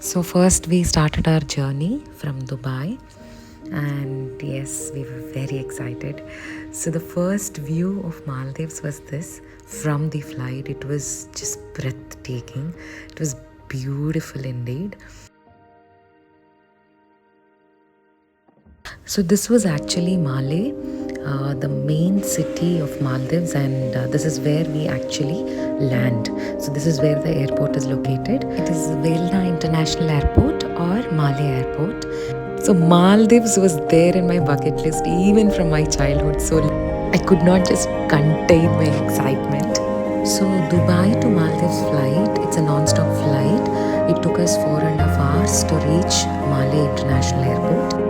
So, first we started our journey from Dubai, and yes, we were very excited. So, the first view of Maldives was this from the flight. It was just breathtaking, it was beautiful indeed. So, this was actually Malé, the main city of Maldives, and this is where we actually land. So, this is where the airport is located. It is Velna International Airport or Malé Airport. So, Maldives was there in my bucket list even from my childhood. So, I could not just contain my excitement. So, Dubai to Maldives flight, it's a non stop flight. It took us 4.5 hours to reach Malé International Airport.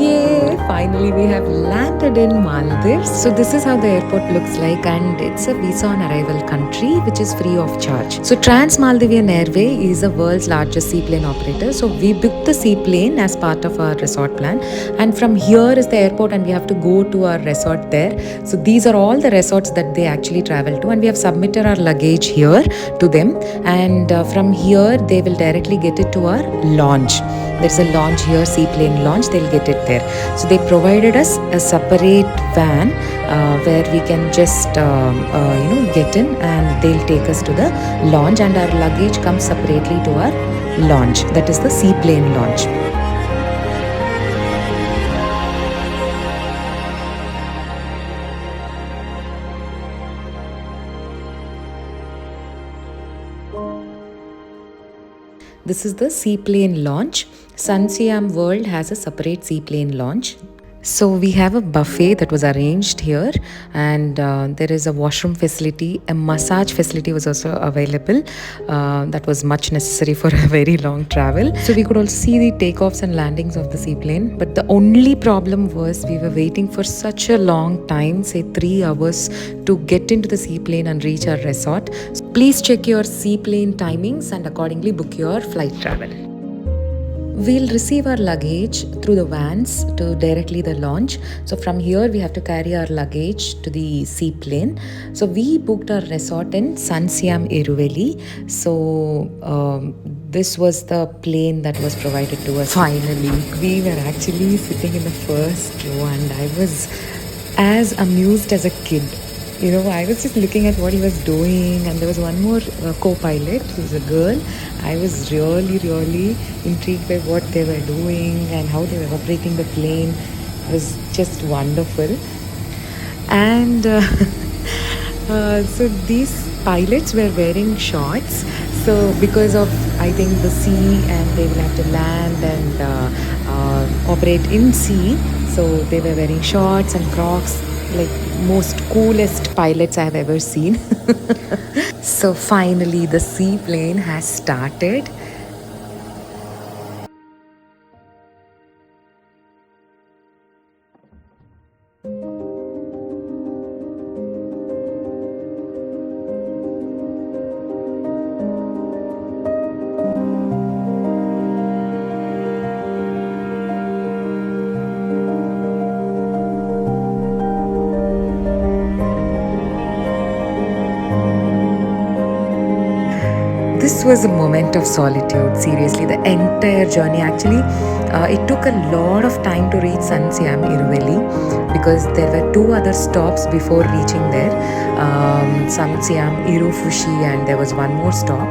Yay! Finally, we have landed in Maldives. So, this is how the airport looks like, and it's a visa on arrival country which is free of charge. So, Trans Maldivian Airway is the world's largest seaplane operator. So, we booked the seaplane as part of our resort plan, and from here is the airport, and we have to go to our resort there. So, these are all the resorts that they actually travel to, and we have submitted our luggage here to them, and from here they will directly get it to our lounge. There's a launch here, Seaplane launch, they'll get it there. So they provided us a separate van where we can just get in, and they'll take us to the launch, and our luggage comes separately to our launch. That is the Seaplane launch. This is the seaplane launch. Sun Siyam World has a separate seaplane launch. So we have a buffet that was arranged here, and there is a washroom facility. A massage facility was also available. That was much necessary for a very long travel. So we could also see the takeoffs and landings of the seaplane. But the only problem was we were waiting for such a long time, say 3 hours, to get into the seaplane and reach our resort. So please check your seaplane timings and accordingly book your flight travel. We'll receive our luggage through the vans to directly the launch. So from here we have to carry our luggage to the seaplane. So we booked our resort in Sun Siyam Iruveli. So this was the plane that was provided to us. Finally, we were actually sitting in the first row, and I was as amused as a kid. I was just looking at what he was doing, and there was one more co-pilot who was a girl. I was really, really intrigued by what they were doing and how they were operating the plane. It was just wonderful. And so these pilots were wearing shorts. So because of, I think, the sea, and they will have to land and operate in sea, so they were wearing shorts and Crocs, like most coolest pilots I have ever seen. So finally the seaplane has started. This was a moment of solitude, seriously. The entire journey, actually, it took a lot of time to reach Sun Siyam Iruveli, because there were 2 other stops before reaching there, Sun Siyam Irufushi, and there was one more stop.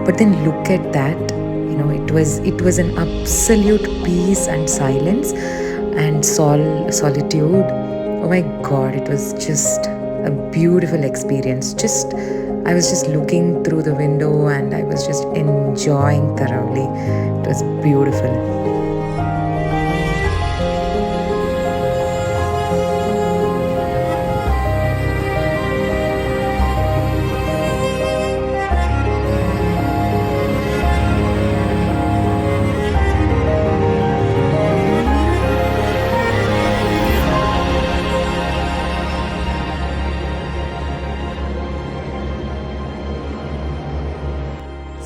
But then look at that, it was an absolute peace and silence and solitude. Oh my God, it was just a beautiful experience. I was just looking through the window, and I was just enjoying thoroughly. It was beautiful.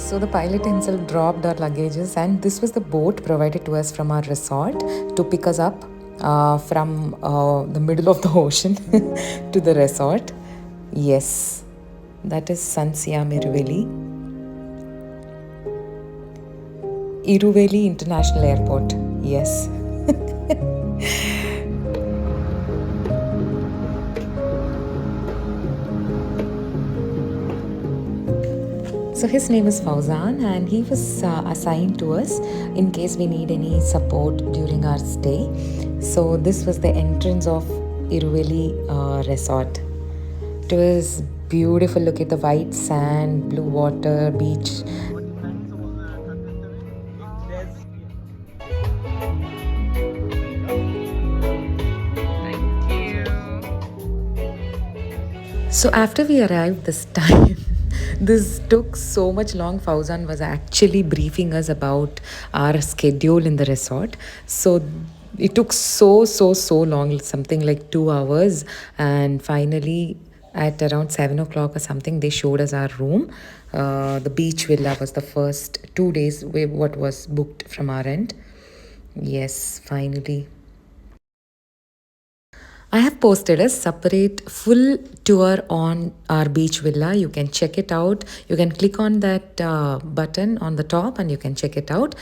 So the pilot himself dropped our luggages, and this was the boat provided to us from our resort to pick us up from the middle of the ocean to the resort. Yes, that is Sun Siyam Iruveli. Iruveli International Airport. Yes. So his name is Fauzan, and he was assigned to us in case we need any support during our stay. So this was the entrance of Iruveli Resort. It was beautiful. Look at the white sand, blue water, beach. So after we arrived this time, this took so much long. Fauzan was actually briefing us about our schedule in the resort. So it took so long, something like 2 hours. And finally, at around 7 o'clock or something, they showed us our room. The beach villa was the first 2 days what was booked from our end. Yes, finally. I have posted a separate full tour on our beach villa. You can check it out. You can click on that button on the top and you can check it out.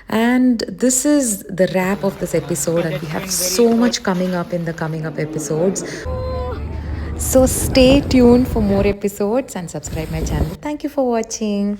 And this is the wrap of this episode, and we have so much coming up in the coming up episodes. So stay tuned for more episodes and subscribe my channel. Thank you for watching.